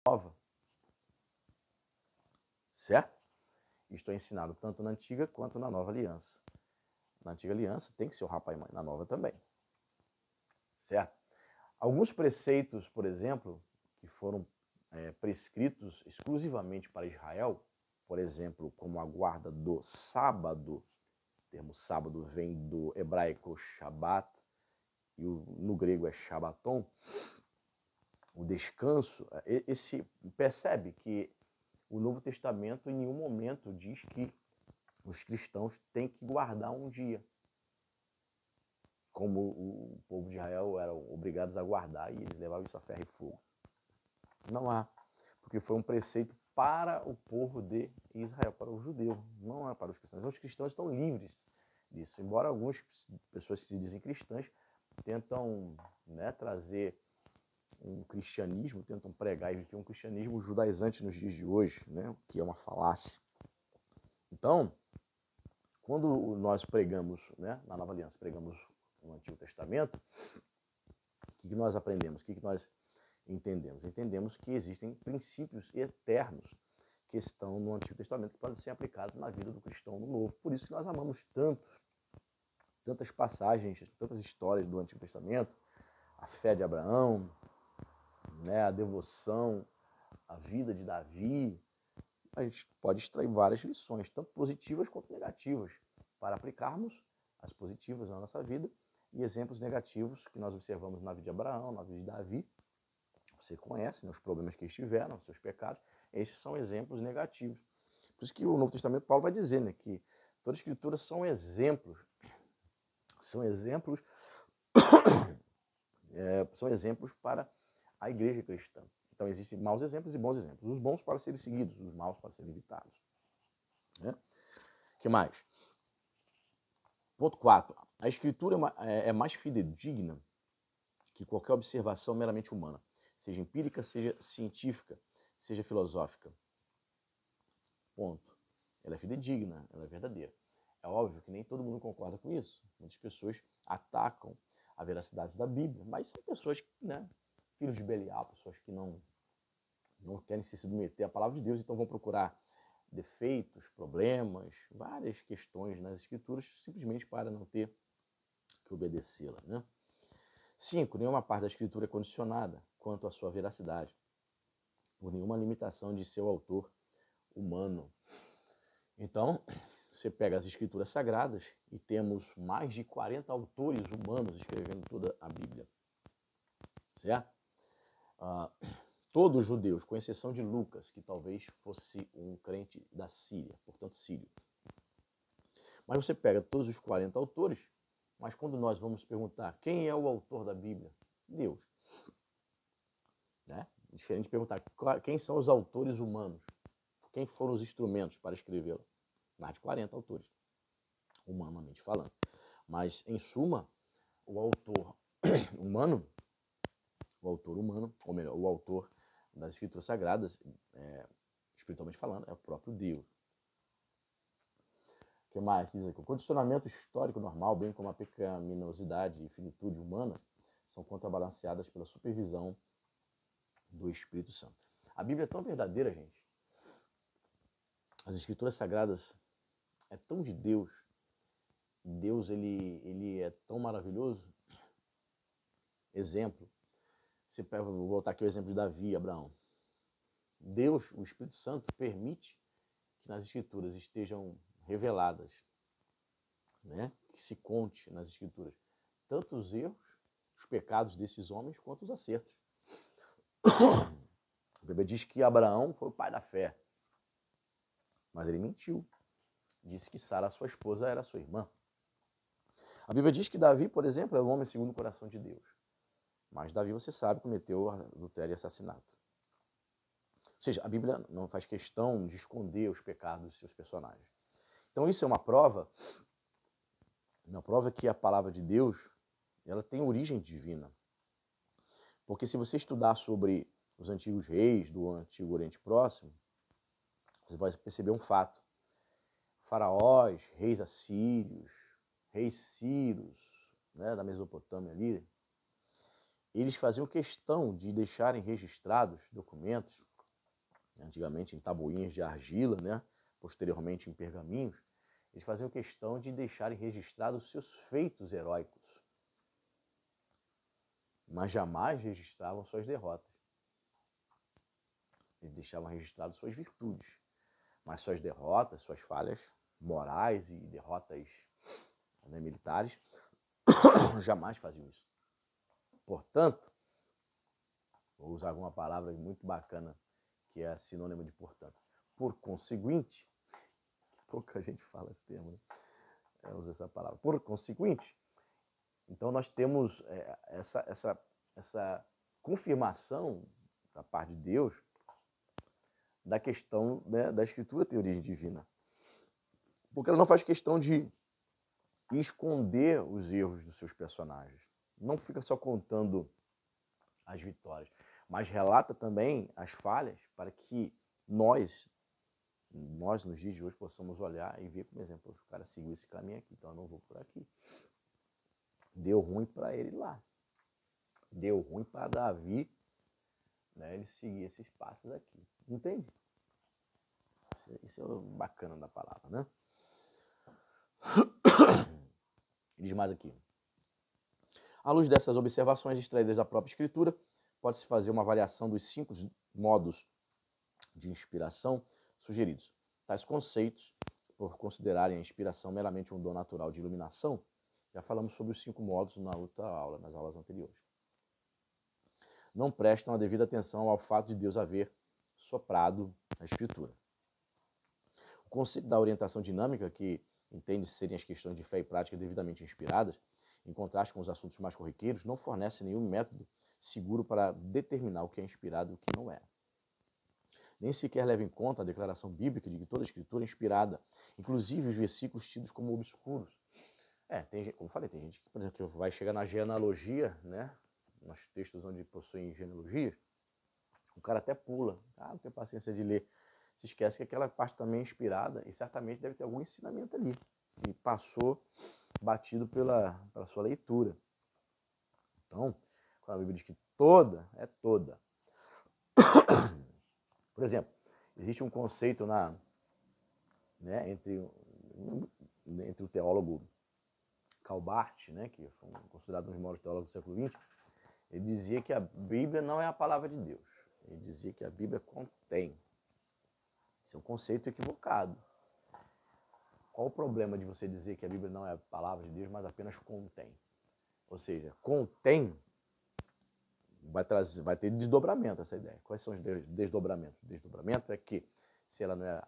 nova. Certo? Isto é ensinado tanto na antiga quanto na nova aliança. Na antiga aliança tem que ser o pai e mãe, na nova também. Certo? Alguns preceitos, por exemplo, que foram prescritos exclusivamente para Israel, por exemplo, como a guarda do sábado, o termo sábado vem do hebraico Shabat, e no grego é Shabbaton, o descanso, percebe que o Novo Testamento em nenhum momento diz que os cristãos têm que guardar um dia, como o povo de Israel eram obrigados a guardar e eles levavam isso a ferro e fogo. Não há, porque foi um preceito para o povo de Israel, para o judeu, não é para os cristãos. Os cristãos estão livres disso, embora algumas pessoas que se dizem cristãs tentam, né, trazer um cristianismo, tentam pregar e viver um cristianismo judaizante nos dias de hoje, né, o que é uma falácia. Então, quando nós pregamos, né, na Nova Aliança, pregamos no Antigo Testamento, o que nós aprendemos? O que nós entendemos? Entendemos que existem princípios eternos que estão no Antigo Testamento que podem ser aplicados na vida do cristão no Novo. Por isso que nós amamos tantas passagens, tantas histórias do Antigo Testamento, a fé de Abraão, né, a devoção, a vida de Davi. A gente pode extrair várias lições, tanto positivas quanto negativas, para aplicarmos as positivas na nossa vida e exemplos negativos que nós observamos na vida de Abraão, na vida de Davi. Você conhece, né, os problemas que eles tiveram, os seus pecados. Esses são exemplos negativos. Por isso que o Novo Testamento, Paulo vai dizer, né, que toda a Escritura são exemplos são exemplos para a igreja cristã. Então existem maus exemplos e bons exemplos. Os bons para serem seguidos, os maus para serem evitados. Né? O que mais? Ponto 4. A Escritura é mais fidedigna que qualquer observação meramente humana, seja empírica, seja científica, seja filosófica. Ponto. Ela é fidedigna, ela é verdadeira. É óbvio que nem todo mundo concorda com isso. Muitas pessoas atacam a veracidade da Bíblia, mas são pessoas, né, filhos de Belial, pessoas que não querem se submeter à palavra de Deus, então vão procurar defeitos, problemas, várias questões nas Escrituras, simplesmente para não ter que obedecê-la. Né? 5. Nenhuma parte da Escritura é condicionada quanto à sua veracidade, por nenhuma limitação de seu autor humano. Então, você pega as Escrituras Sagradas e temos mais de 40 autores humanos escrevendo toda a Bíblia. Certo? Todos os judeus, com exceção de Lucas, que talvez fosse um crente da Síria, portanto sírio. Mas você pega todos os 40 autores, mas quando nós vamos perguntar quem é o autor da Bíblia? Deus. Né? Diferente de perguntar quem são os autores humanos, quem foram os instrumentos para escrevê-la. Mais de 40 autores, humanamente falando. Mas, em suma, o autor humano, ou melhor, o autor das Escrituras Sagradas, espiritualmente falando, é o próprio Deus. O que mais? Diz aqui, o condicionamento histórico normal, bem como a pecaminosidade e finitude humana, são contrabalanceadas pela supervisão do Espírito Santo. A Bíblia é tão verdadeira, gente. As Escrituras Sagradas é tão de Deus. Deus, ele é tão maravilhoso. Exemplo. Vou voltar aqui ao exemplo de Davi e Abraão. Deus, o Espírito Santo, permite que nas Escrituras estejam reveladas, né? Que se conte nas Escrituras tanto os erros, os pecados desses homens, quanto os acertos. A Bíblia diz que Abraão foi o pai da fé, mas ele mentiu. Disse que Sara, sua esposa, era sua irmã. A Bíblia diz que Davi, por exemplo, é o homem segundo o coração de Deus. Mas Davi, você sabe, cometeu adultério e assassinato. Ou seja, a Bíblia não faz questão de esconder os pecados dos seus personagens. Então isso é uma prova que a palavra de Deus, ela tem origem divina. Porque se você estudar sobre os antigos reis do Antigo Oriente Próximo, você vai perceber um fato. Faraós, reis assírios, reis sírios, né, da Mesopotâmia ali, eles faziam questão de deixarem registrados documentos antigamente em tabuinhas de argila, né? Posteriormente em pergaminhos, eles faziam questão de deixarem registrados os seus feitos heróicos, mas jamais registravam suas derrotas. Eles deixavam registradas suas virtudes, mas suas derrotas, suas falhas morais e derrotas, né, militares, jamais faziam isso. Portanto, vou usar alguma palavra muito bacana, que é sinônimo de portanto. Por conseguinte, pouca gente fala esse termo, né? Usa essa palavra. Por conseguinte, então nós temos essa confirmação da parte de Deus da questão, né, da Escritura ter origem divina. Porque ela não faz questão de esconder os erros dos seus personagens. Não fica só contando as vitórias, mas relata também as falhas para que nós nos dias de hoje possamos olhar e ver, por exemplo, o cara seguiu esse caminho aqui, então eu não vou por aqui. Deu ruim para ele lá. Deu ruim para Davi, né, ele seguir esses passos aqui. Entende? Isso é o bacana da palavra, né? Diz mais aqui. À luz dessas observações extraídas da própria Escritura, pode-se fazer uma avaliação dos 5 modos de inspiração sugeridos. Tais conceitos, por considerarem a inspiração meramente um dom natural de iluminação, já falamos sobre os 5 modos na outra aula, nas aulas anteriores. Não prestam a devida atenção ao fato de Deus haver soprado a Escritura. O conceito da orientação dinâmica, que entende serem as questões de fé e prática devidamente inspiradas, em contraste com os assuntos mais corriqueiros, não fornece nenhum método seguro para determinar o que é inspirado e o que não é. Nem sequer leva em conta a declaração bíblica de que toda a Escritura é inspirada, inclusive os versículos tidos como obscuros. Como falei, tem gente que, por exemplo, que vai chegar na genealogia, né, nos textos onde possuem genealogias, o cara até pula, não tem paciência de ler. Se esquece que aquela parte também é inspirada e certamente deve ter algum ensinamento ali, que passou batido pela sua leitura. Então, quando a Bíblia diz que toda, é toda. Por exemplo, existe um conceito entre o teólogo Calbart, né, que foi considerado um dos maiores teólogos do século XX, ele dizia que a Bíblia não é a palavra de Deus. Ele dizia que a Bíblia contém. Esse é um conceito equivocado. Qual o problema de você dizer que a Bíblia não é a palavra de Deus, mas apenas contém? Ou seja, contém vai ter desdobramento essa ideia. Quais são os desdobramentos? O desdobramento é que, se ela não é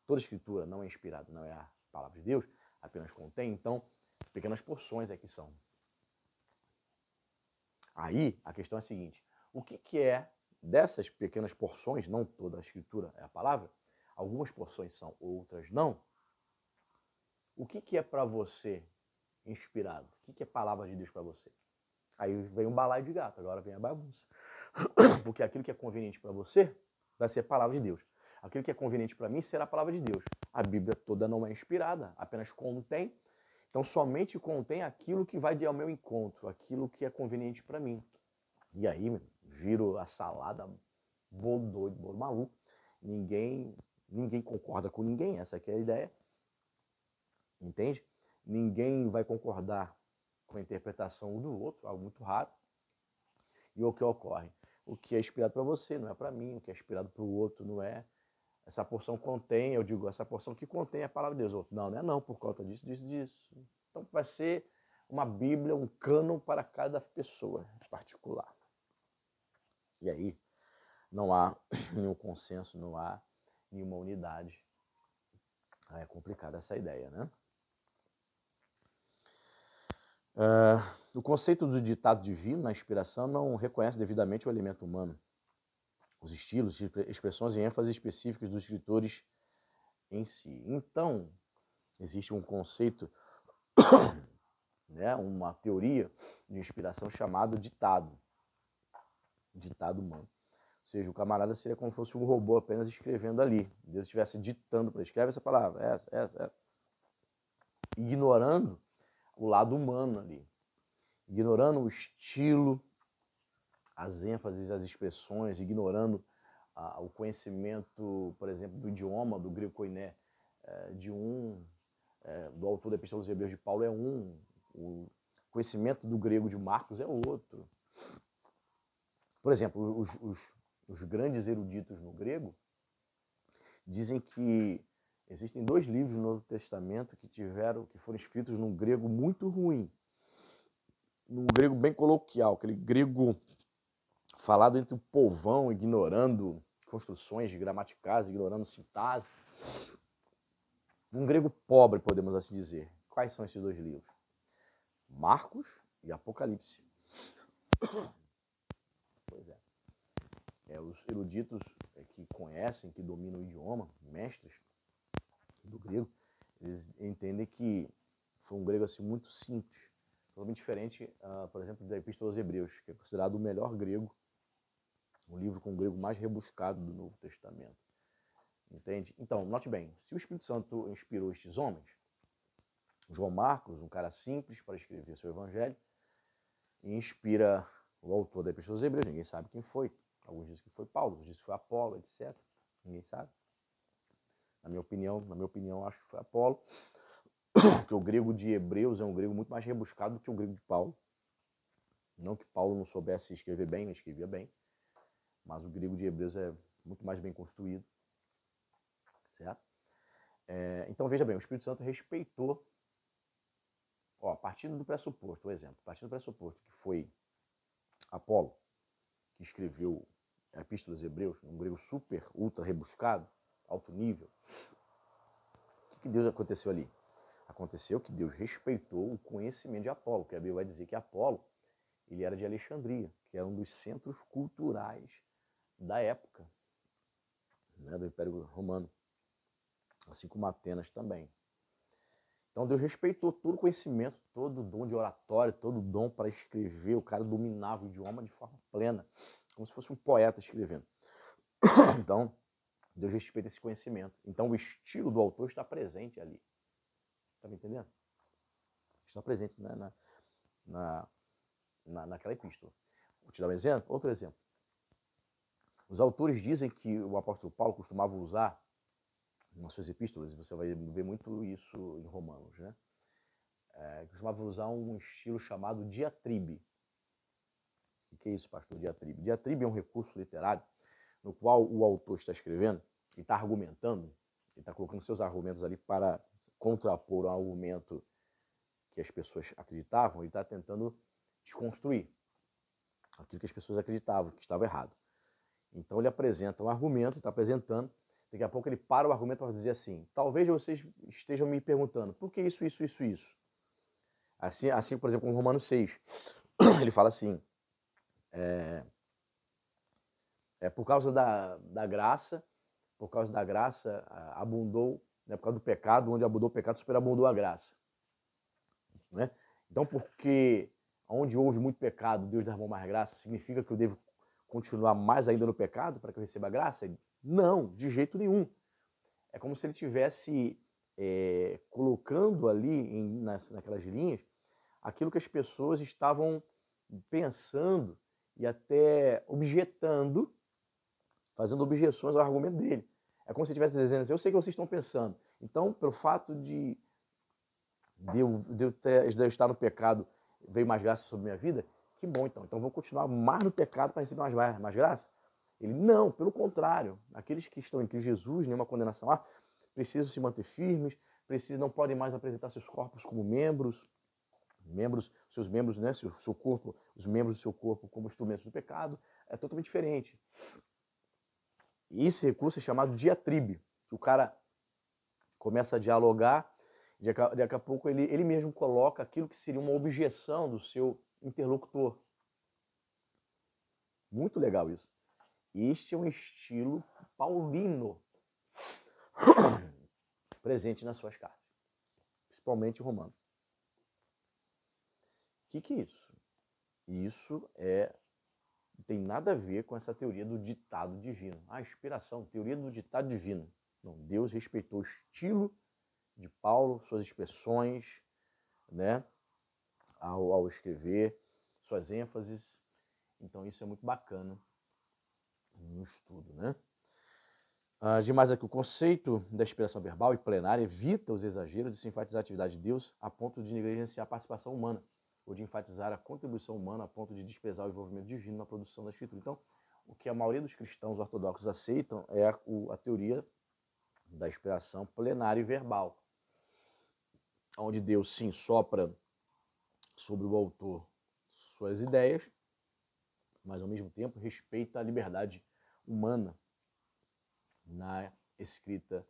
toda a Escritura não é inspirada, não é a palavra de Deus, apenas contém, então pequenas porções é que são. Aí a questão é a seguinte: o que é dessas pequenas porções? Não toda a Escritura é a palavra, algumas porções são, outras não. O que é para você inspirado? O que é palavra de Deus para você? Aí vem um balaio de gato, agora vem a bagunça. Porque aquilo que é conveniente para você vai ser a palavra de Deus. Aquilo que é conveniente para mim será a palavra de Deus. A Bíblia toda não é inspirada, apenas contém. Então somente contém aquilo que vai ao meu encontro, aquilo que é conveniente para mim. E aí viro a salada, bolo doido, bolo maluco. Ninguém concorda com ninguém, essa aqui é a ideia. Entende? Ninguém vai concordar com a interpretação um do outro, algo muito raro. E o que ocorre? O que é inspirado para você não é para mim, o que é inspirado para o outro não é. Essa porção contém, eu digo, essa porção que contém a palavra de Deus. Outro, não é não, por conta disso. Então vai ser uma Bíblia, um cânon para cada pessoa particular. E aí não há nenhum consenso, não há nenhuma unidade. É complicada essa ideia, né? O conceito do ditado divino na inspiração não reconhece devidamente o elemento humano, os estilos, expressões e ênfases específicas dos escritores em si. Então, existe um conceito, né, uma teoria de inspiração chamado ditado humano. Ou seja, o camarada seria como se fosse um robô apenas escrevendo ali. Deus estivesse ditando para ele, escreve essa palavra, essa. Ignorando o lado humano ali. Ignorando o estilo, as ênfases, as expressões, ignorando o conhecimento, por exemplo, do idioma, do grego koiné, do autor da Epístola aos Hebreus de Paulo é um, o conhecimento do grego de Marcos é outro. Por exemplo, os grandes eruditos no grego dizem que existem 2 livros no Novo Testamento que foram escritos num grego muito ruim, num grego bem coloquial, aquele grego falado entre o povão, ignorando construções gramaticais, ignorando sintaxe. Um grego pobre, podemos assim dizer. Quais são esses 2 livros? Marcos e Apocalipse. Pois é. Os eruditos que conhecem, que dominam o idioma, mestres do grego, eles entendem que foi um grego assim muito simples, totalmente diferente, por exemplo, da Epístola aos Hebreus, que é considerado o melhor grego, um livro com o grego mais rebuscado do Novo Testamento. Entende? Então, note bem, se o Espírito Santo inspirou estes homens, João Marcos, um cara simples para escrever seu evangelho, e inspira o autor da Epístola aos Hebreus, ninguém sabe quem foi. Alguns dizem que foi Paulo, alguns dizem que foi Apolo, etc. Ninguém sabe. Na minha opinião, acho que foi Apolo, porque o grego de Hebreus é um grego muito mais rebuscado do que o grego de Paulo. Não que Paulo não soubesse escrever bem, não escrevia bem, mas o grego de Hebreus é muito mais bem construído. Certo? Então, veja bem, o Espírito Santo respeitou, partindo do pressuposto, partindo do pressuposto que foi Apolo que escreveu a Epístola aos Hebreus, um grego super, ultra rebuscado, alto nível. O que Deus aconteceu ali? Aconteceu que Deus respeitou o conhecimento de Apolo, que a Bíblia vai dizer que Apolo ele era de Alexandria, que era um dos centros culturais da época, né, do Império Romano, assim como Atenas também. Então Deus respeitou todo o conhecimento, todo o dom de oratória, todo o dom para escrever. O cara dominava o idioma de forma plena, como se fosse um poeta escrevendo. Então, Deus respeita esse conhecimento. Então, o estilo do autor está presente ali. Está me entendendo? Está presente, né, naquela epístola. Vou te dar um exemplo? Outro exemplo. Os autores dizem que o apóstolo Paulo costumava usar nas suas epístolas, e você vai ver muito isso em Romanos, né? Costumava usar um estilo chamado diatribe. O que é isso, pastor? Diatribe. Diatribe é um recurso literário no qual o autor está escrevendo e está argumentando, ele está colocando seus argumentos ali para contrapor um argumento que as pessoas acreditavam, ele está tentando desconstruir aquilo que as pessoas acreditavam, que estava errado. Então ele apresenta um argumento, está apresentando, daqui a pouco ele para o argumento para dizer assim, talvez vocês estejam me perguntando, por que isso? Assim, por exemplo, em Romanos 6, ele fala assim, por causa da graça abundou, né, por causa do pecado, onde abundou o pecado, superabundou a graça. Né? Então, porque onde houve muito pecado, Deus derramou mais graça, significa que eu devo continuar mais ainda no pecado para que eu receba graça? Não, de jeito nenhum. É como se ele estivesse colocando ali naquelas linhas aquilo que as pessoas estavam pensando e até objetando, fazendo objeções ao argumento dele. É como se ele estivesse dizendo assim, eu sei o que vocês estão pensando. Então, pelo fato de eu estar no pecado, veio mais graça sobre a minha vida, que bom então. Então, vou continuar mais no pecado para receber mais graça? Ele, não, pelo contrário. Aqueles que estão em Cristo Jesus, nenhuma condenação há, precisam se manter firmes, não podem mais apresentar seus corpos como seus membros, né, seu corpo, os membros do seu corpo como instrumentos do pecado. É totalmente diferente. E esse recurso é chamado diatribe. O cara começa a dialogar, daqui a pouco ele mesmo coloca aquilo que seria uma objeção do seu interlocutor. Muito legal isso. Este é um estilo paulino presente nas suas cartas, principalmente Romanos. O que é isso? Isso tem nada a ver com essa teoria do ditado divino. A inspiração, teoria do ditado divino. Não, Deus respeitou o estilo de Paulo, suas expressões, né, ao escrever, suas ênfases. Então isso é muito bacana no estudo, né? Demais aqui, o conceito da inspiração verbal e plenária evita os exageros de se enfatizar a atividade de Deus a ponto de negligenciar a participação humana, ou de enfatizar a contribuição humana a ponto de desprezar o envolvimento divino na produção da Escritura. Então, o que a maioria dos cristãos ortodoxos aceitam é a teoria da inspiração plenária e verbal, onde Deus, sim, sopra sobre o autor suas ideias, mas, ao mesmo tempo, respeita a liberdade humana na escrita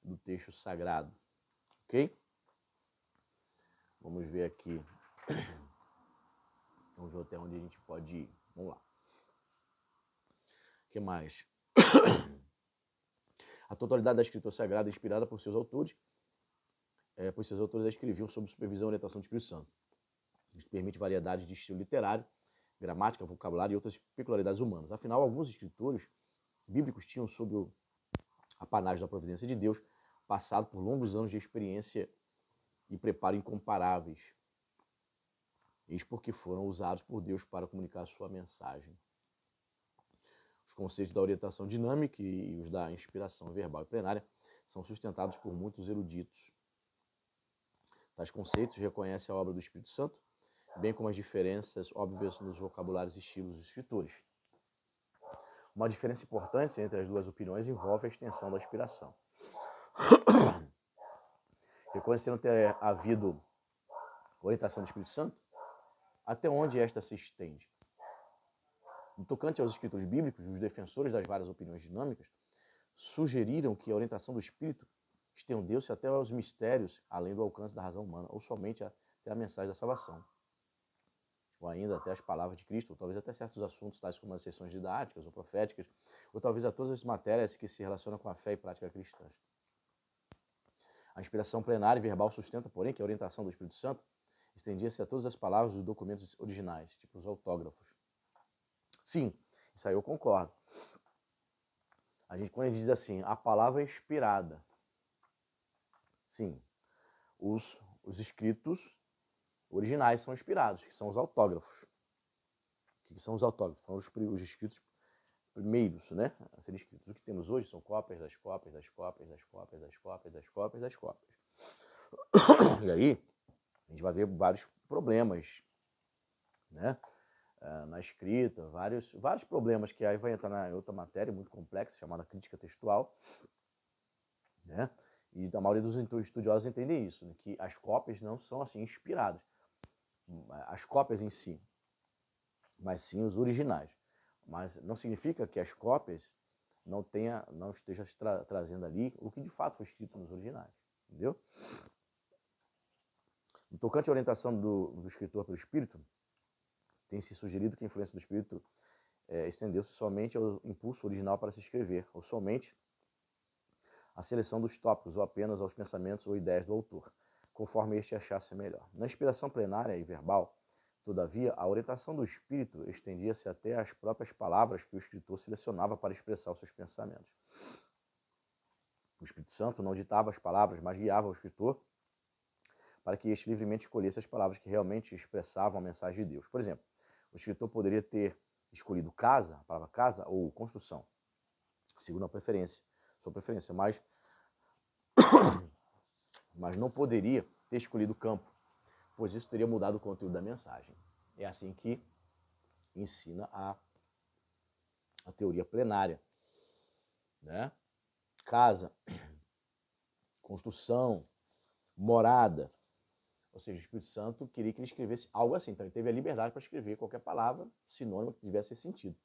do texto sagrado, ok? Vamos ver aqui. Vamos ver até onde a gente pode ir. Vamos lá. O que mais? A totalidade da escritura sagrada é inspirada por seus autores, pois seus autores a escreviam sob supervisão e orientação do Espírito Santo. Isso permite variedade de estilo literário, gramática, vocabulário e outras peculiaridades humanas. Afinal, alguns escritores bíblicos tinham, sob a panagem da providência de Deus, passado por longos anos de experiência e preparo incomparáveis. Eis porque foram usados por Deus para comunicar a sua mensagem. Os conceitos da orientação dinâmica e os da inspiração verbal e plenária são sustentados por muitos eruditos. Tais conceitos reconhecem a obra do Espírito Santo, bem como as diferenças óbvias nos vocabulários e estilos dos escritores. Uma diferença importante entre as duas opiniões envolve a extensão da inspiração. Reconhecendo ter havido orientação do Espírito Santo, até onde esta se estende? No tocante aos escritores bíblicos, os defensores das várias opiniões dinâmicas sugeriram que a orientação do Espírito estendeu-se até aos mistérios, além do alcance da razão humana, ou somente até a mensagem da salvação, ou ainda até as palavras de Cristo, ou talvez até certos assuntos, tais como as sessões didáticas ou proféticas, ou talvez a todas as matérias que se relacionam com a fé e prática cristãs. A inspiração plenária e verbal sustenta, porém, que a orientação do Espírito Santo estendia-se a todas as palavras dos documentos originais, tipo os autógrafos. Sim, isso aí eu concordo. Quando a gente diz assim, a palavra é inspirada, sim, os escritos originais são inspirados, que são os autógrafos. O que são os autógrafos? São os escritos primeiros, né, a serem escritos. O que temos hoje são cópias das cópias, das cópias, das cópias, das cópias, das cópias, das cópias. E aí, a gente vai ver vários problemas, né, na escrita, vários problemas que aí vai entrar na outra matéria muito complexa, chamada crítica textual, né? E a maioria dos estudiosos entendem isso, né? Que as cópias não são assim inspiradas, as cópias em si, mas sim os originais. Mas não significa que as cópias não esteja trazendo ali o que de fato foi escrito nos originais, entendeu? No tocante à orientação do escritor pelo Espírito, tem se sugerido que a influência do Espírito estendeu-se somente ao impulso original para se escrever, ou somente à seleção dos tópicos, ou apenas aos pensamentos ou ideias do autor, conforme este achasse melhor. Na inspiração plenária e verbal, todavia, a orientação do Espírito estendia-se até às próprias palavras que o escritor selecionava para expressar os seus pensamentos. O Espírito Santo não ditava as palavras, mas guiava o escritor para que este livremente escolhesse as palavras que realmente expressavam a mensagem de Deus. Por exemplo, o escritor poderia ter escolhido casa, a palavra casa, ou construção, segundo sua preferência, mas não poderia ter escolhido campo, pois isso teria mudado o conteúdo da mensagem. É assim que ensina a teoria plenária, né? Casa, construção, morada. Ou seja, o Espírito Santo queria que ele escrevesse algo assim. Então ele teve a liberdade para escrever qualquer palavra, sinônimo que tivesse esse sentido.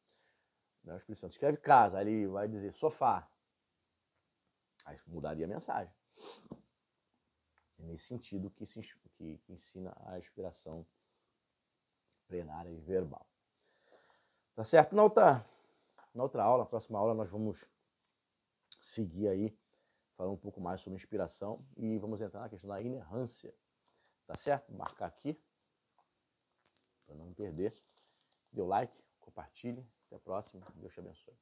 O Espírito Santo escreve casa, aí ele vai dizer sofá. Aí mudaria a mensagem. É nesse sentido que ensina a inspiração plenária e verbal. Tá certo? Na outra aula, na próxima aula, nós vamos seguir aí, falando um pouco mais sobre inspiração e vamos entrar na questão da inerrância. Tá certo? Vou marcar aqui, para não perder. Dê o like, compartilhe. Até a próxima. Deus te abençoe.